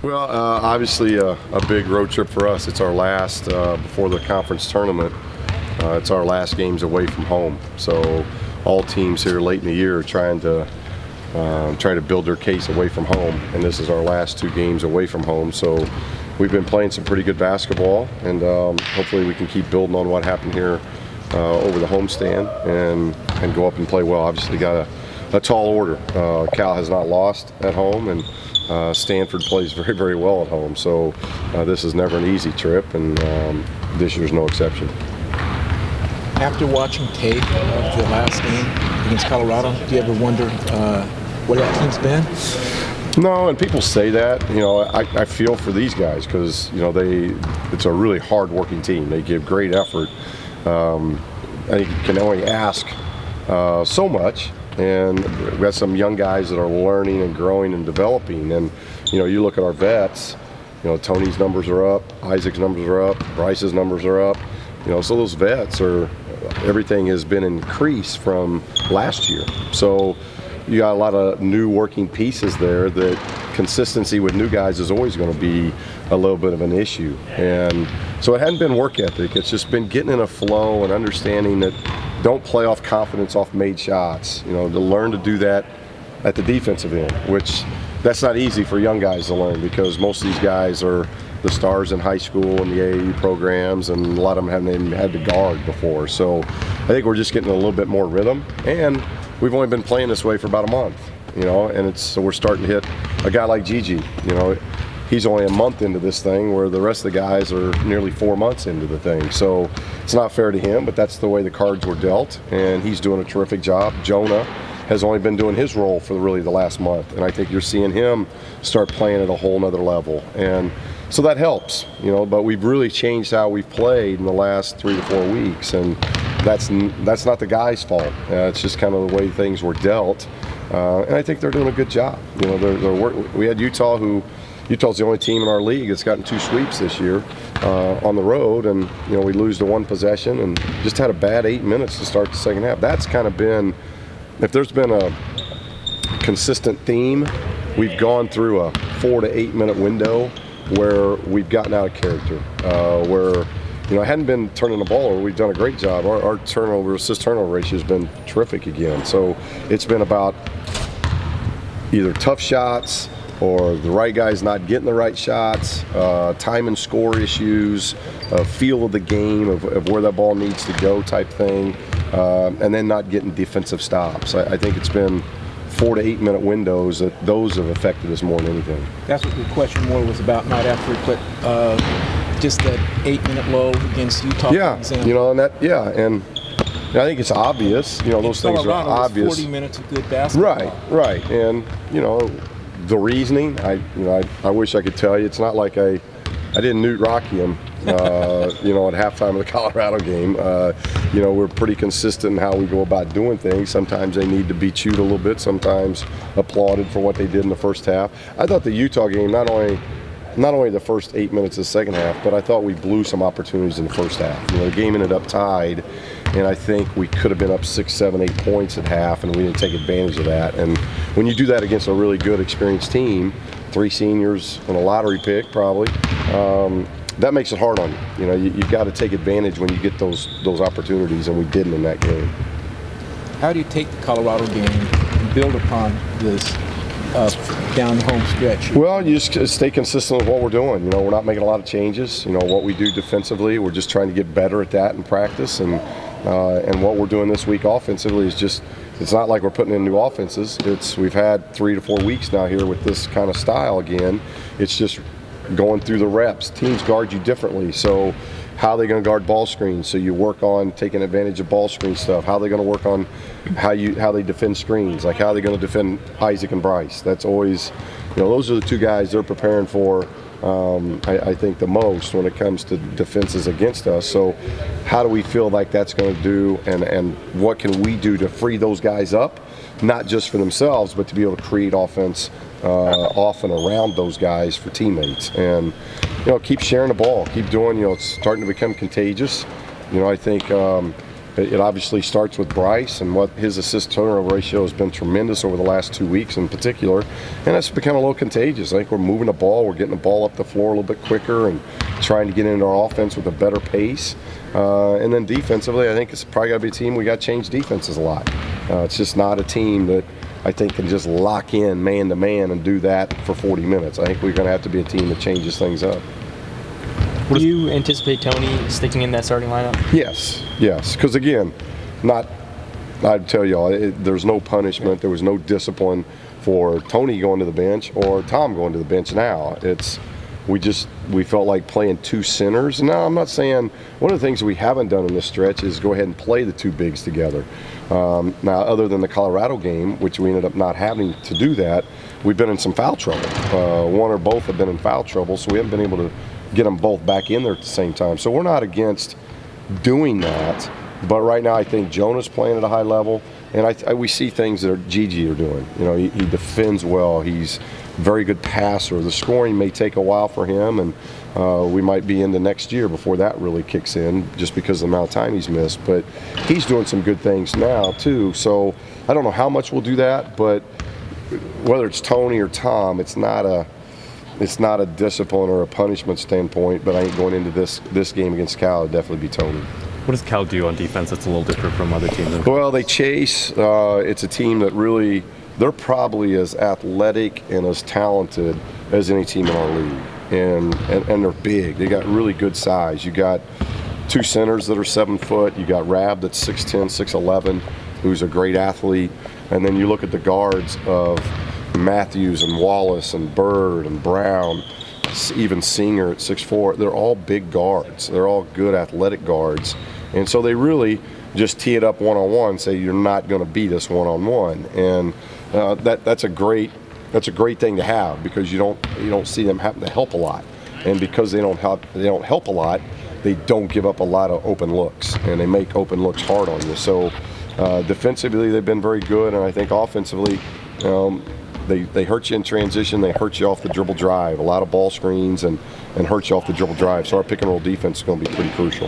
Well, obviously a big road trip for us. It's our last before the conference tournament. It's our last games away from home. So all teams here late in the year are trying to build their case away from home, and this is our last 2 games away from home. So we've been playing some pretty good basketball, and hopefully we can keep building on what happened here over the homestand and go up and play well. Obviously got a tall order. Cal has not lost at home, and Stanford plays very, very well at home. So this is never an easy trip, and this year's no exception. After watching tape of the last game against Colorado, do you ever wonder where that team's been? No, and people say that. You know, I feel for these guys because, you know, it's a really hard-working team. They give great effort. I think you can only ask so much. And we've got some young guys that are learning and growing and developing. And, you know, you look at our vets, you know, Tony's numbers are up, Isaac's numbers are up, Bryce's numbers are up. You know, so those vets everything has been increased from last year. So you got a lot of new working pieces there that consistency with new guys is always going to be a little bit of an issue. And so it hadn't been work ethic. It's just been getting in a flow and understanding that don't play off confidence off made shots. You know, to learn to do that at the defensive end, which that's not easy for young guys to learn because most of these guys are the stars in high school and the AAU programs, and a lot of them haven't even had to guard before. So I think we're just getting a little bit more rhythm, and we've only been playing this way for about a month, you know, and so we're starting to hit a guy like Gigi. You know, he's only a month into this thing where the rest of the guys are nearly 4 months into the thing. So it's not fair to him, but that's the way the cards were dealt, and he's doing a terrific job. Jonah has only been doing his role for really the last month, and I think you're seeing him start playing at a whole nother level. And so that helps, you know, but we've really changed how we've played in the last 3 to 4 weeks, and that's not the guys' fault. It's just kind of the way things were dealt, and I think they're doing a good job. You know, we had Utah's the only team in our league that's gotten 2 sweeps this year on the road, and you know we lose to 1 possession and just had a bad 8 minutes to start the second half. That's kind of been, if there's been a consistent theme, we've gone through a 4 to 8 minute window where we've gotten out of character, where, you know, I hadn't been turning the ball over. We've done a great job. Our assist turnover ratio has been terrific again. So it's been about either tough shots or the right guys not getting the right shots, time and score issues, feel of the game of where that ball needs to go type thing, and then not getting defensive stops. I think it's been 4 to 8 minute windows those have affected us more than anything. That's what the question more was about, not effort, but just that 8 minute low against Utah. Yeah, you know, and and I think it's obvious. You know, those things are obvious. 40 minutes of good basketball. Right, and you know, the reasoning. I wish I could tell you. It's not like I didn't Newt Rocky him. You know, at halftime of the Colorado game, you know, we're pretty consistent in how we go about doing things. Sometimes they need to be chewed a little bit, sometimes applauded for what they did in the first half. I thought the Utah game, not only the first 8 minutes of the second half, but I thought we blew some opportunities in the first half. You know, the game ended up tied, and I think we could have been up 6, 7, 8 points at half, and we didn't take advantage of that. And when you do that against a really good, experienced team, 3 seniors and a lottery pick probably, that makes it hard on you. You know, you've got to take advantage when you get those opportunities, and we didn't in that game. How do you take the Colorado game and build upon this down the home stretch? Well, you just stay consistent with what we're doing. You know, we're not making a lot of changes. You know, what we do defensively, we're just trying to get better at that in practice, and what we're doing this week offensively is just, it's not like we're putting in new offenses. We've had 3 to 4 weeks now here with this kind of style again. It's just going through the reps. Teams guard you differently, so how are they going to guard ball screens? So you work on taking advantage of ball screen stuff. How are they going to work on how they defend screens? Like how are they going to defend Isaac and Bryce? That's always, you know, those are the 2 guys they're preparing for. I think the most when it comes to defenses against us. So how do we feel like that's going to do, and what can we do to free those guys up, not just for themselves, but to be able to create offense off and around those guys for teammates, and you know, keep sharing the ball, keep doing. You know, it's starting to become contagious. You know, I think it obviously starts with Bryce and what his assist turnover ratio has been tremendous over the last 2 weeks in particular, and it's become a little contagious. I think we're moving the ball, we're getting the ball up the floor a little bit quicker and trying to get into our offense with a better pace. And then defensively, I think it's probably got to be a team we got to change defenses a lot. It's just not a team that I think can just lock in man to man and do that for 40 minutes. I think we're going to have to be a team that changes things up. Do you anticipate Tony sticking in that starting lineup? Yes, because again, I'd tell y'all, there's no punishment, there was no discipline for Tony going to the bench or Tom going to the bench now. We felt like playing two centers. Now, I'm not saying, one of the things we haven't done in this stretch is go ahead and play the two bigs together. Now, other than the Colorado game, which we ended up not having to do that, we've been in some foul trouble. One or both have been in foul trouble, so we haven't been able to get them both back in there at the same time. So we're not against doing that, but right now I think Jonah's playing at a high level, and we see things that Gigi are doing. You know, he defends well, he's a very good passer. The scoring may take a while for him, and we might be into next year before that really kicks in just because of the amount of time he's missed, but he's doing some good things now too. So I don't know how much we'll do that, but whether it's Tony or Tom, it's not a discipline or a punishment standpoint, but I think going into this game against Cal, it'd definitely be Tony. What does Cal do on defense that's a little different from other teams? Well, they chase. It's a team that really, they're probably as athletic and as talented as any team in our league. And they're big. They got really good size. You got two centers that are 7 foot. You got Rab that's 6'10", 6'11", who's a great athlete. And then you look at the guards of Matthews and Wallace and Bird and Brown, even Singer at 6'4". They're all big guards. They're all good athletic guards. And so they really just tee it up one-on-one, say you're not going to beat us one-on-one. And that's a great thing to have, because you don't see them having to help a lot. And because they don't help a lot, they don't give up a lot of open looks, and they make open looks hard on you. So defensively they've been very good, and I think offensively they hurt you in transition, they hurt you off the dribble drive, a lot of ball screens and hurt you off the dribble drive. So our pick and roll defense is going to be pretty crucial.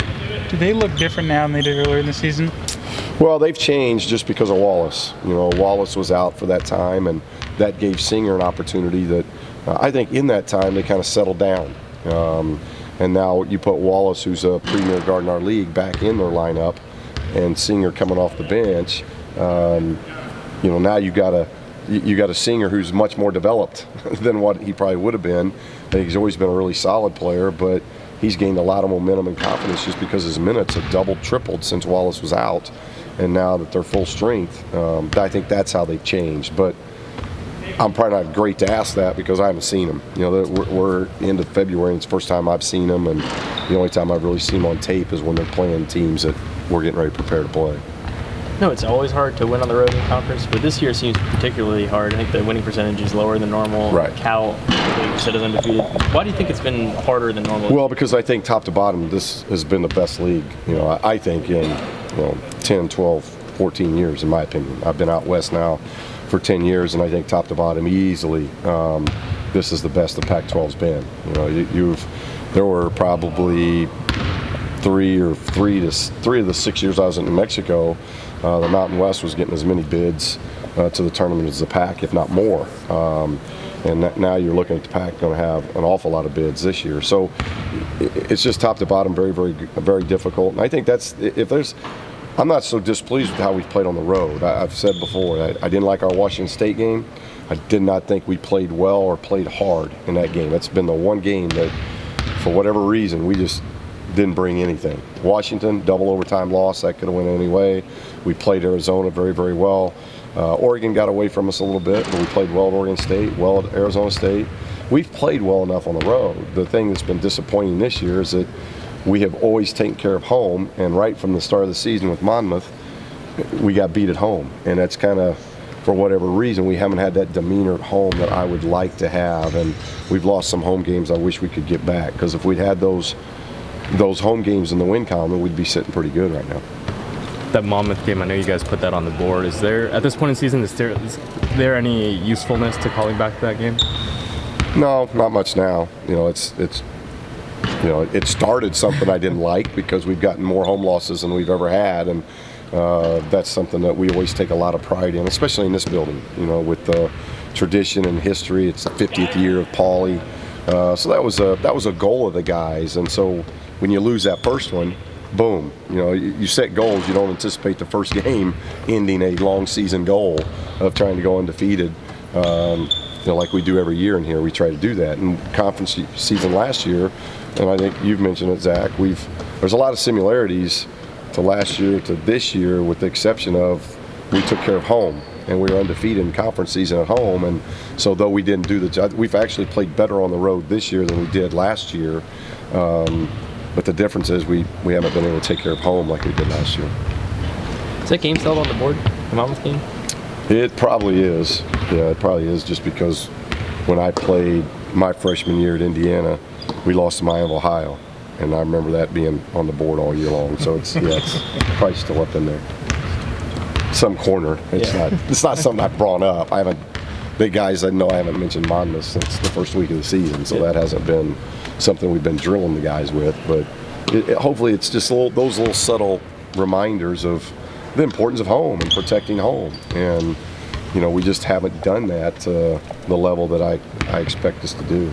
Do they look different now than they did earlier in the season? Well, they've changed just because of Wallace. You know, Wallace was out for that time, and that gave Singer an opportunity that I think in that time they kind of settled down. And now you put Wallace, who's a premier guard in our league, back in their lineup, and Singer coming off the bench. You know, now you got a Singer who's much more developed than what he probably would have been. I think he's always been a really solid player, but he's gained a lot of momentum and confidence just because his minutes have doubled, tripled since Wallace was out. And now that they're full strength, I think that's how they've changed. But I'm probably not great to ask that because I haven't seen them. You know, we're into February, and it's the first time I've seen them, and the only time I've really seen them on tape is when they're playing teams that we're getting ready to prepare to play. No, it's always hard to win on the road in conference, but this year seems particularly hard. I think the winning percentage is lower than normal. Right. Cal, like you said, is undefeated. Why do you think it's been harder than normal? Well, because I think top to bottom, this has been the best league, you know, I think in 10, 12, 14 years, in my opinion. I've been out west now for 10 years, and I think top to bottom easily, this is the best the Pac-12's been. You know, there were probably three of the 6 years I was in New Mexico, the Mountain West was getting as many bids to the tournament as the Pac, if not more. And now you're looking at the Pac going to have an awful lot of bids this year. So it's just top to bottom, very, very, very difficult. And I think I'm not so displeased with how we've played on the road. I've said before, I didn't like our Washington State game. I did not think we played well or played hard in that game. That's been the one game that, for whatever reason, we just didn't bring anything. Washington, double overtime loss, that could have went any way. We played Arizona very, very well. Oregon got away from us a little bit, but we played well at Oregon State, well at Arizona State. We've played well enough on the road. The thing that's been disappointing this year is that we have always taken care of home, and right from the start of the season with Monmouth, we got beat at home. And that's kind of, for whatever reason, we haven't had that demeanor at home that I would like to have, and we've lost some home games I wish we could get back, because if we'd had those home games in the win column, we'd be sitting pretty good right now. That Monmouth game, I know you guys put that on the board. Is there, at this point in the season, is there any usefulness to calling back that game? No, not much now. You know, you know, it started something I didn't like because we've gotten more home losses than we've ever had, and that's something that we always take a lot of pride in, especially in this building. You know, with the tradition and history. It's the 50th year of Pauley, so that was a goal of the guys. And so when you lose that first one, boom, you know, you set goals. You don't anticipate the first game ending a long season goal of trying to go undefeated. You know, like we do every year in here, we try to do that. And conference season last year, and I think you've mentioned it, Zach, there's a lot of similarities to last year to this year, with the exception of we took care of home and we were undefeated in conference season at home. And so though we didn't do the job, we've actually played better on the road this year than we did last year. But the difference is we haven't been able to take care of home like we did last year. Is that game still on the board? The Monmouth game? It probably is. Yeah, it probably is, just because when I played my freshman year at Indiana, we lost to Miami, Ohio. And I remember that being on the board all year long. So it's probably still up in there. Some corner. It's not something I've brought up. Big guys, I know I haven't mentioned Monmouth since the first week of the season. So that hasn't been something we've been drilling the guys with. But hopefully it's just those little subtle reminders of the importance of home and protecting home. And, you know, we just haven't done that to the level that I expect us to do.